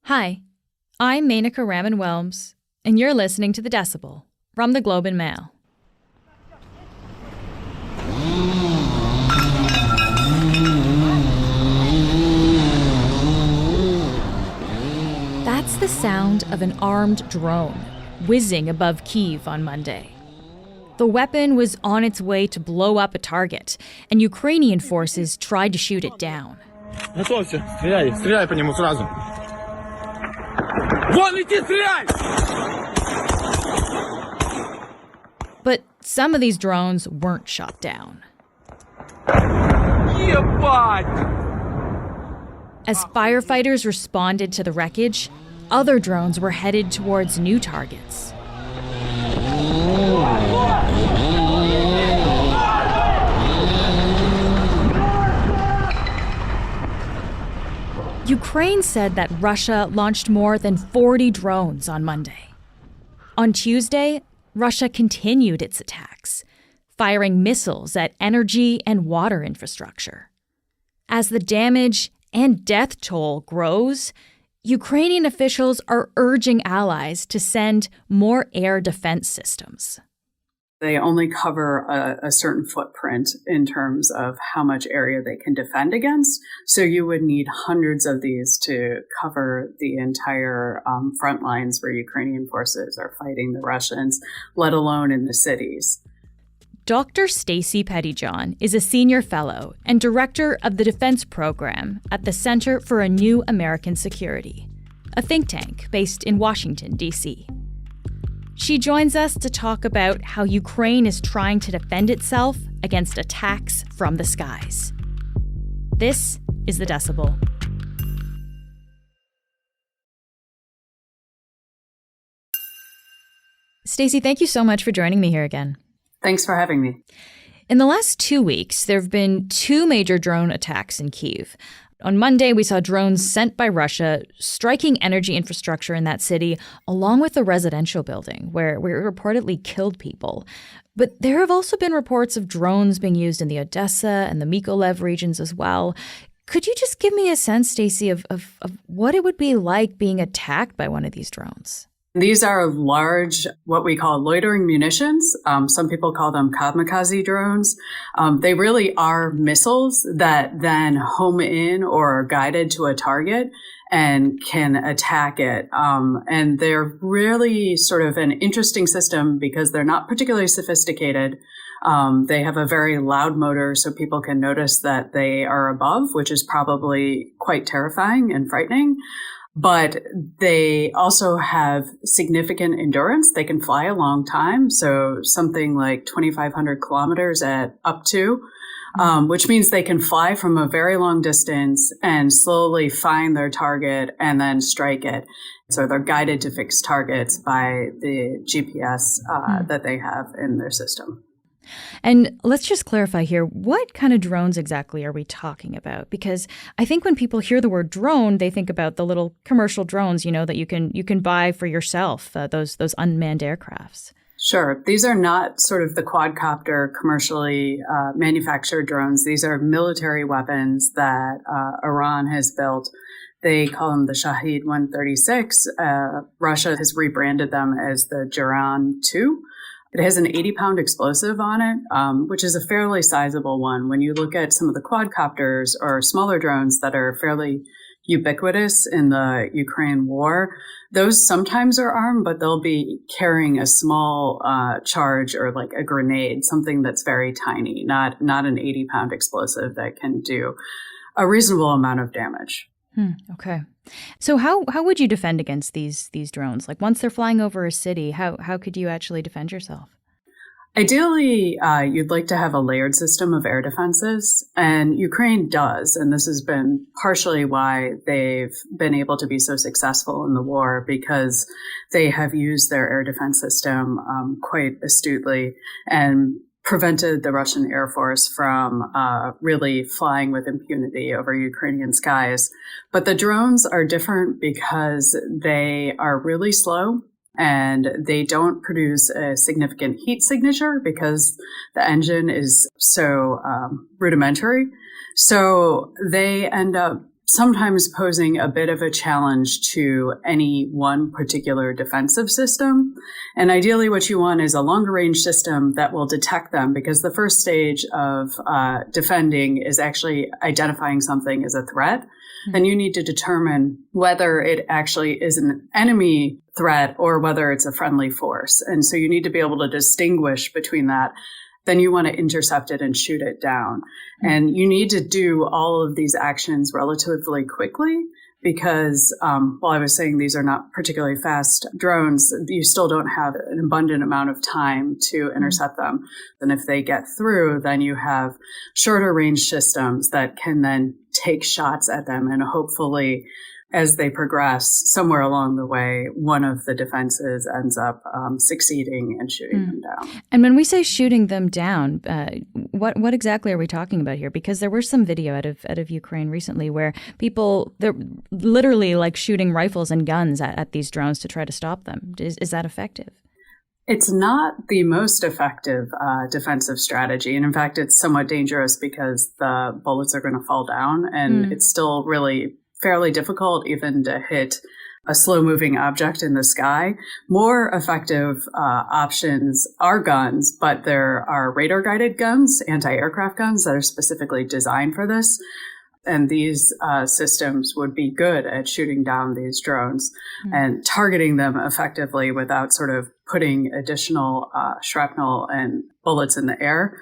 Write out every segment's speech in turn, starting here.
Hi, I'm Menaka Raman-Welms, and you're listening to The Decibel from the Globe and Mail. That's the sound of an armed drone whizzing above Kyiv on Monday. The weapon was on its way to blow up a target, and Ukrainian forces tried to shoot it down. Готовься, стреляй по нему сразу. Вон иди, стреляй! But some of these drones weren't shot down. Ебать! As firefighters responded to the wreckage, other drones were headed towards new targets. Ukraine said that Russia launched more than 40 drones on Monday. On Tuesday, Russia continued its attacks, firing missiles at energy and water infrastructure. As the damage and death toll grows, Ukrainian officials are urging allies to send more air defense systems. They only cover a certain footprint in terms of how much area they can defend against. So you would need hundreds of these to cover the entire front lines where Ukrainian forces are fighting the Russians, let alone in the cities. Dr. Stacie Pettyjohn is a senior fellow and director of the defense program at the Center for a New American Security, a think tank based in Washington, D.C. She joins us to talk about how Ukraine is trying to defend itself against attacks from the skies. This is The Decibel. Stacie, thank you so much for joining me here again. Thanks for having me. In the last 2 weeks, there have been 2 major drone attacks in Kyiv. On Monday, we saw drones sent by Russia striking energy infrastructure in that city, along with a residential building where it reportedly killed people. But there have also been reports of drones being used in the Odessa and the Mykolaiv regions as well. Could you just give me a sense, Stacie, of what it would be like being attacked by one of these drones? These are large, what we call loitering munitions. Some people call them kamikaze drones. They really are missiles that then home in or are guided to a target and can attack it. And they're really sort of an interesting system because they're not particularly sophisticated. They have a very loud motor, so people can notice that they are above, which is probably quite terrifying and frightening. But they also have significant endurance. They can fly a long time, so something like 2,500 kilometers at up to, which means they can fly from a very long distance and slowly find their target and then strike it. So they're guided to fixed targets by the GPS that they have in their system. And let's just clarify here, what kind of drones exactly are we talking about? Because I think when people hear the word drone, they think about the little commercial drones, that you can buy for yourself, those unmanned aircrafts. Sure. These are not sort of the quadcopter commercially manufactured drones. These are military weapons that Iran has built. They call them the Shahed 136. Russia has rebranded them as the Jiran 2. It has an 80-pound explosive on it, which is a fairly sizable one. When you look at some of the quadcopters or smaller drones that are fairly ubiquitous in the Ukraine war, those sometimes are armed, but they'll be carrying a small charge or like a grenade, something that's very tiny, not an 80-pound explosive that can do a reasonable amount of damage. Okay. So how would you defend against these drones? Like once they're flying over a city, how could you actually defend yourself? Ideally, you'd like to have a layered system of air defenses, and Ukraine does. And this has been partially why they've been able to be so successful in the war, because they have used their air defense system quite astutely and prevented the Russian Air Force from really flying with impunity over Ukrainian skies. But the drones are different because they are really slow and they don't produce a significant heat signature because the engine is so rudimentary. So they end up sometimes posing a bit of a challenge to any one particular defensive system. And ideally what you want is a longer range system that will detect them, because the first stage of defending is actually identifying something as a threat. Mm-hmm. Then you need to determine whether it actually is an enemy threat or whether it's a friendly force. And so you need to be able to distinguish between that. Then you want to intercept it and shoot it down. Mm-hmm. And you need to do all of these actions relatively quickly because while I was saying these are not particularly fast drones, you still don't have an abundant amount of time to intercept them. And if they get through, then you have shorter range systems that can then take shots at them, and hopefully as they progress somewhere along the way, one of the defenses ends up succeeding and shooting them down. And when we say shooting them down, what exactly are we talking about here? Because there were some video out of Ukraine recently where they're literally like shooting rifles and guns at these drones to try to stop them. Is that effective? It's not the most effective defensive strategy. And in fact, it's somewhat dangerous because the bullets are going to fall down, and it's still really fairly difficult even to hit a slow-moving object in the sky. More effective options are guns, but there are radar-guided guns, anti-aircraft guns that are specifically designed for this. And these systems would be good at shooting down these drones and targeting them effectively without sort of putting additional shrapnel and bullets in the air.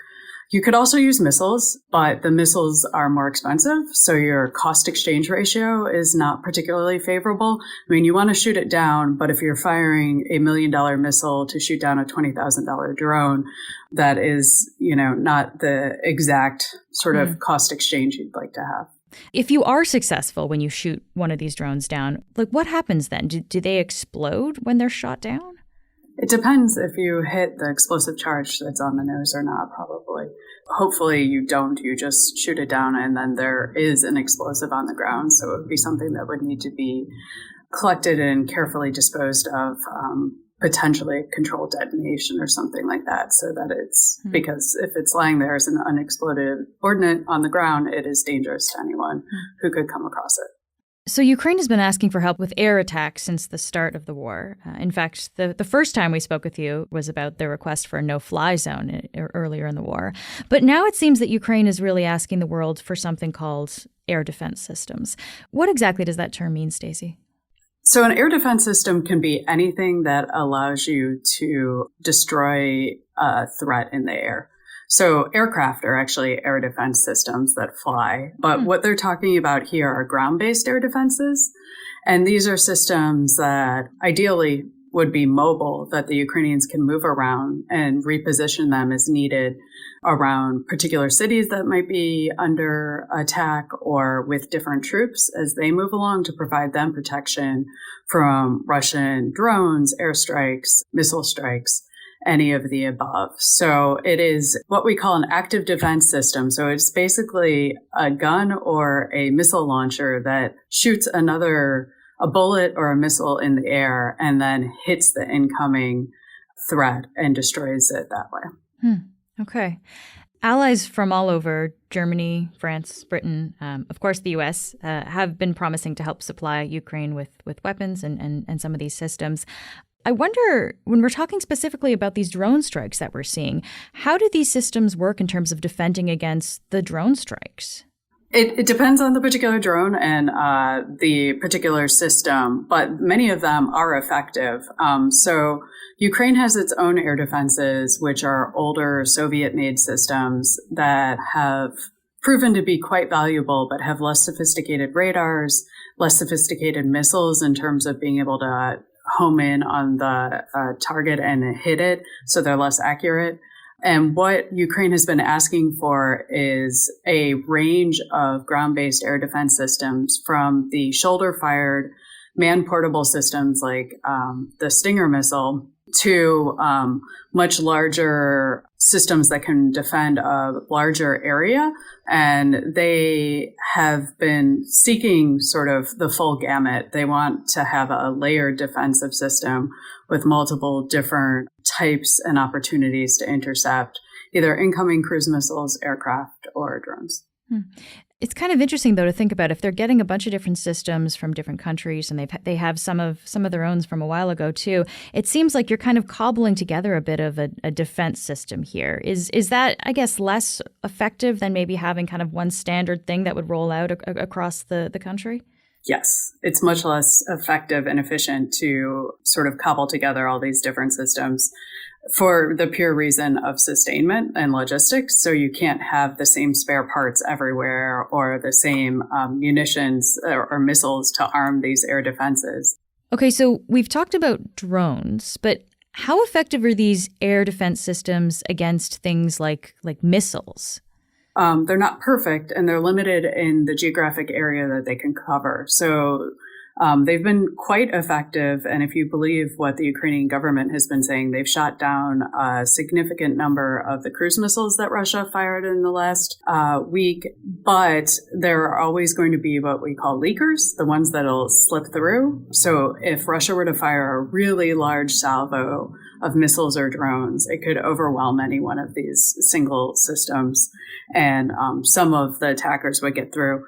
You could also use missiles, but the missiles are more expensive, so your cost exchange ratio is not particularly favorable. I mean, you want to shoot it down, but if you're firing $1 million missile to shoot down a $20,000 drone, that is, not the exact sort of cost exchange you'd like to have. If you are successful when you shoot one of these drones down, what happens then? Do they explode when they're shot down? It depends if you hit the explosive charge that's on the nose or not, probably. Hopefully you don't. You just shoot it down and then there is an explosive on the ground. So it would be something that would need to be collected and carefully disposed of, potentially controlled detonation or something like that. So that it's, because if it's lying there as an unexploded ordnance on the ground, it is dangerous to anyone who could come across it. So Ukraine has been asking for help with air attacks since the start of the war. In fact, the first time we spoke with you was about their request for a no-fly zone earlier in the war. But now it seems that Ukraine is really asking the world for something called air defense systems. What exactly does that term mean, Stacie? So an air defense system can be anything that allows you to destroy a threat in the air. So aircraft are actually air defense systems that fly. But what they're talking about here are ground-based air defenses. And these are systems that ideally would be mobile, that the Ukrainians can move around and reposition them as needed around particular cities that might be under attack or with different troops as they move along to provide them protection from Russian drones, airstrikes, missile strikes, any of the above. So it is what we call an active defense system. So it's basically a gun or a missile launcher that shoots a bullet or a missile in the air and then hits the incoming threat and destroys it that way. Okay. Allies from all over, Germany, France, Britain, of course the U.S., have been promising to help supply Ukraine with weapons and some of these systems. I wonder, when we're talking specifically about these drone strikes that we're seeing, how do these systems work in terms of defending against the drone strikes? It depends on the particular drone and the particular system, but many of them are effective. So Ukraine has its own air defenses, which are older Soviet-made systems that have proven to be quite valuable, but have less sophisticated radars, less sophisticated missiles in terms of being able to home in on the target and hit it, so they're less accurate. And what Ukraine has been asking for is a range of ground-based air defense systems, from the shoulder-fired man-portable systems like the Stinger missile to much larger systems that can defend a larger area. And they have been seeking sort of the full gamut. They want to have a layered defensive system with multiple different types and opportunities to intercept either incoming cruise missiles, aircraft, or drones. It's kind of interesting, though, to think about if they're getting a bunch of different systems from different countries, and they have some of their own from a while ago too. It seems like you're kind of cobbling together a bit of a defense system here. Is that, I guess, less effective than maybe having kind of one standard thing that would roll out across the country? Yes, it's much less effective and efficient to sort of cobble together all these different systems for the pure reason of sustainment and logistics. So you can't have the same spare parts everywhere or the same munitions or missiles to arm these air defenses. Okay, so we've talked about drones, but how effective are these air defense systems against things like missiles? They're not perfect, and they're limited in the geographic area that they can cover. So they've been quite effective. And if you believe what the Ukrainian government has been saying, they've shot down a significant number of the cruise missiles that Russia fired in the last week. But there are always going to be what we call leakers, the ones that'll slip through. So if Russia were to fire a really large salvo of missiles or drones, it could overwhelm any one of these single systems. And some of the attackers would get through.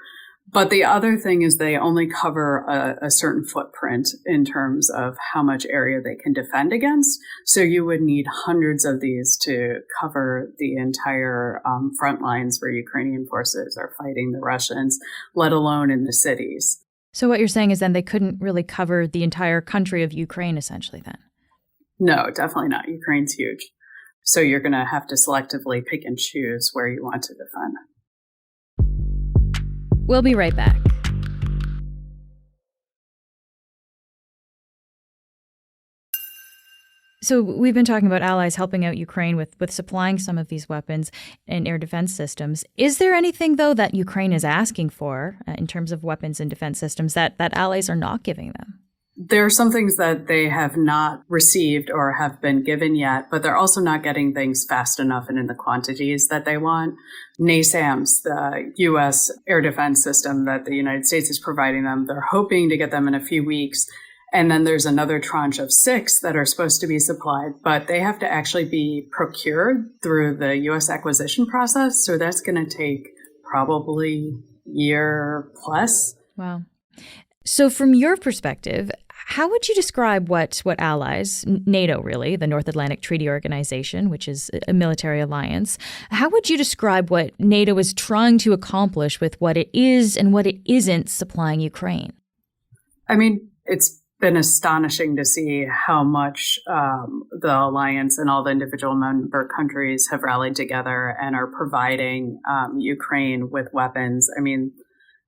But the other thing is they only cover a certain footprint in terms of how much area they can defend against. So you would need hundreds of these to cover the entire front lines where Ukrainian forces are fighting the Russians, let alone in the cities. So what you're saying is then they couldn't really cover the entire country of Ukraine, essentially, then? No, definitely not. Ukraine's huge. So you're going to have to selectively pick and choose where you want to defend. We'll be right back. So we've been talking about allies helping out Ukraine with supplying some of these weapons and air defense systems. Is there anything, though, that Ukraine is asking for in terms of weapons and defense systems that allies are not giving them? There are some things that they have not received or have been given yet, but they're also not getting things fast enough and in the quantities that they want. NASAMS, the U.S. air defense system that the United States is providing them, they're hoping to get them in a few weeks. And then there's another tranche of 6 that are supposed to be supplied, but they have to actually be procured through the U.S. acquisition process. So that's going to take probably a year plus. Wow. So from your perspective, how would you describe what allies, NATO really, the North Atlantic Treaty Organization, which is a military alliance, how would you describe what NATO is trying to accomplish with what it is and what it isn't supplying Ukraine? I mean, it's been astonishing to see how much the alliance and all the individual member countries have rallied together and are providing Ukraine with weapons. I mean,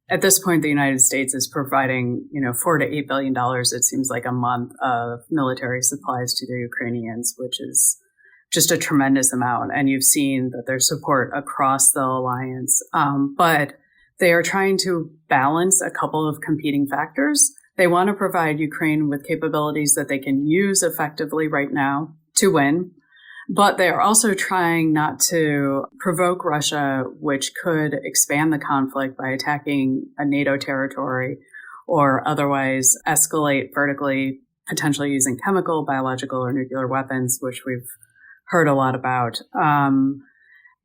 at this point, the United States is providing, $4 to $8 billion, it seems like, a month of military supplies to the Ukrainians, which is just a tremendous amount. And you've seen that there's support across the alliance. But they are trying to balance a couple of competing factors. They want to provide Ukraine with capabilities that they can use effectively right now to win. But they are also trying not to provoke Russia, which could expand the conflict by attacking a NATO territory or otherwise escalate vertically, potentially using chemical, biological, or nuclear weapons, which we've heard a lot about. And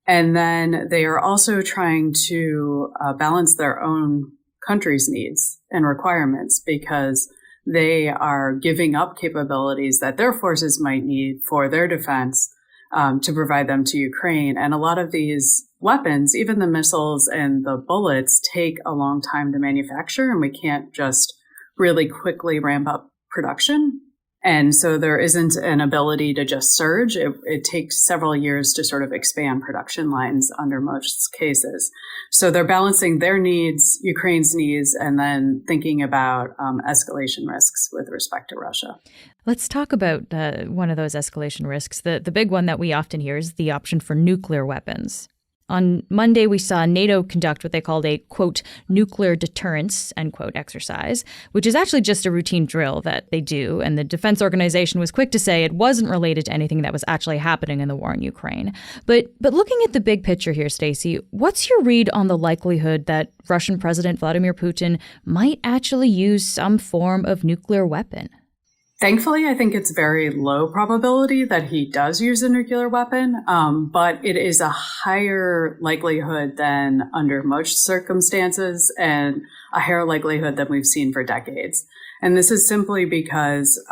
then they are also trying to balance their own country's needs and requirements because they are giving up capabilities that their forces might need for their defense to provide them to Ukraine. And a lot of these weapons, even the missiles and the bullets, take a long time to manufacture, and we can't just really quickly ramp up production. And so there isn't an ability to just surge. It takes several years to sort of expand production lines under most cases. So they're balancing their needs, Ukraine's needs, and then thinking about escalation risks with respect to Russia. Let's talk about one of those escalation risks. The big one that we often hear is the option for nuclear weapons. On Monday, we saw NATO conduct what they called a, quote, nuclear deterrence, end quote, exercise, which is actually just a routine drill that they do. And the defense organization was quick to say it wasn't related to anything that was actually happening in the war in Ukraine. But looking at the big picture here, Stacie, what's your read on the likelihood that Russian President Vladimir Putin might actually use some form of nuclear weapon? Thankfully, I think it's very low probability that he does use a nuclear weapon, but it is a higher likelihood than under most circumstances and a higher likelihood than we've seen for decades. And this is simply because,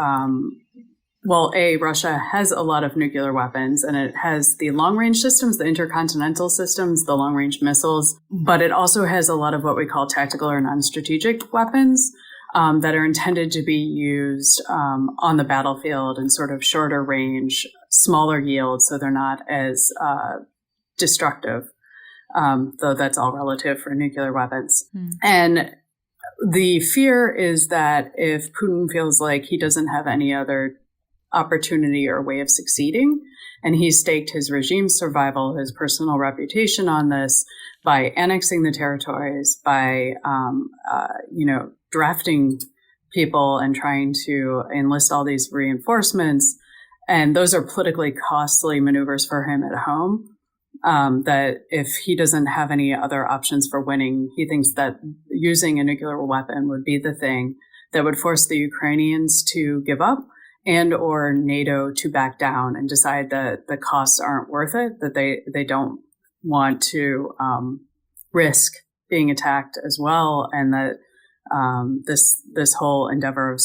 Russia has a lot of nuclear weapons, and it has the long-range systems, the intercontinental systems, the long-range missiles, but it also has a lot of what we call tactical or non-strategic weapons that are intended to be used on the battlefield in sort of shorter range, smaller yield, so they're not as destructive, though that's all relative for nuclear weapons. And the fear is that if Putin feels like he doesn't have any other opportunity or way of succeeding, and he's staked his regime's survival, his personal reputation on this by annexing the territories, by drafting people and trying to enlist all these reinforcements, and those are politically costly maneuvers for him at home, that if he doesn't have any other options for winning, he thinks that using a nuclear weapon would be the thing that would force the Ukrainians to give up and or NATO to back down and decide that the costs aren't worth it, that they don't want to risk being attacked as well, and that this whole endeavor of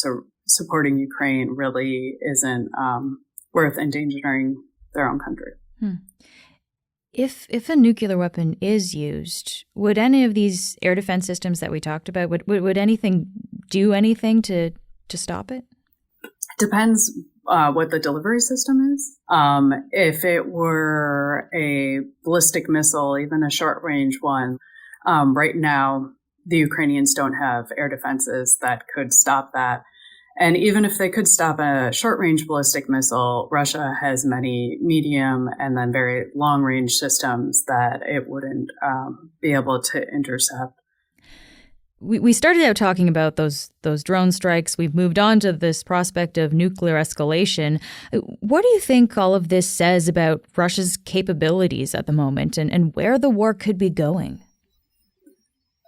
supporting Ukraine really isn't worth endangering their own country. If a nuclear weapon is used, would any of these air defense systems that we talked about, would anything do anything to stop it? Depends what the delivery system is. If it were a ballistic missile, even a short range one, right now the Ukrainians don't have air defenses that could stop that. And even if they could stop a short-range ballistic missile, Russia has many medium and then very long-range systems that it wouldn't be able to intercept. We started out talking about those drone strikes. We've moved on to this prospect of nuclear escalation. What do you think all of this says about Russia's capabilities at the moment and where the war could be going?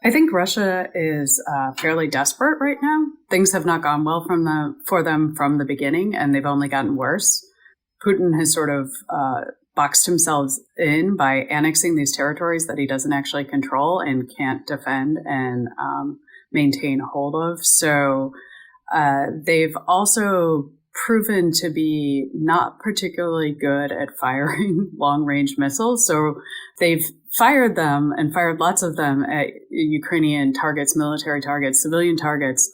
I think Russia is fairly desperate right now. Things have not gone well for them from the beginning, and they've only gotten worse. Putin has sort of boxed himself in by annexing these territories that he doesn't actually control and can't defend and maintain hold of. So they've also proven to be not particularly good at firing long-range missiles. So they've fired them and fired lots of them at Ukrainian targets, military targets, civilian targets.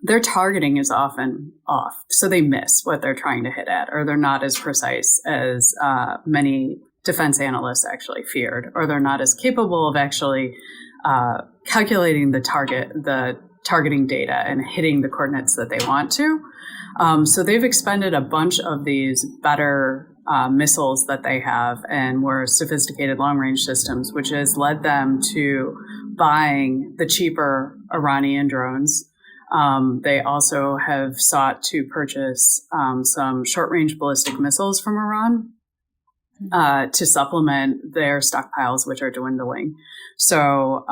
Their targeting is often off, so they miss what they're trying to hit at, or they're not as precise as many defense analysts actually feared, or they're not as capable of actually calculating the targeting data and hitting the coordinates that they want to. So they've expended a bunch of these better missiles that they have and more sophisticated long-range systems, which has led them to buying the cheaper Iranian drones. They also have sought to purchase some short-range ballistic missiles from Iran to supplement their stockpiles, which are dwindling. So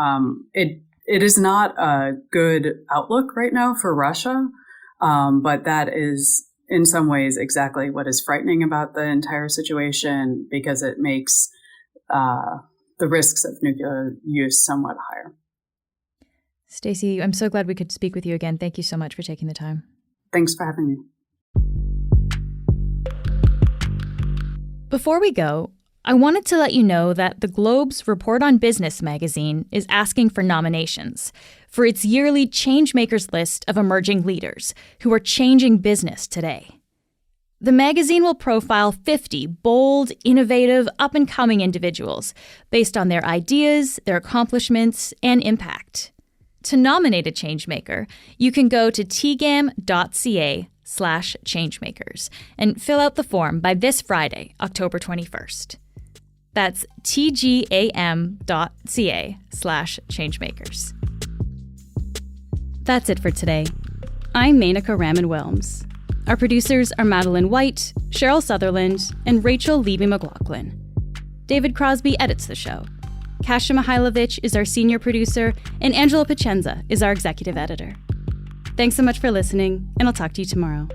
it is not a good outlook right now for Russia, but that is in some ways exactly what is frightening about the entire situation, because it makes the risks of nuclear use somewhat higher. Stacie, I'm so glad we could speak with you again. Thank you so much for taking the time. Thanks for having me. Before we go, I wanted to let you know that the Globe's Report on Business magazine is asking for nominations for its yearly Changemakers list of emerging leaders who are changing business today. The magazine will profile 50 bold, innovative, up-and-coming individuals based on their ideas, their accomplishments, and impact. To nominate a changemaker, you can go to tgam.ca/changemakers and fill out the form by this Friday, October 21st. That's tgam.ca/changemakers. That's it for today. I'm Menaka Raman-Wilms. Our producers are Madeline White, Cheryl Sutherland, and Rachel Levy-McLaughlin. David Crosby edits the show. Kasia Mihailovich is our senior producer, and Angela Pacenza is our executive editor. Thanks so much for listening, and I'll talk to you tomorrow.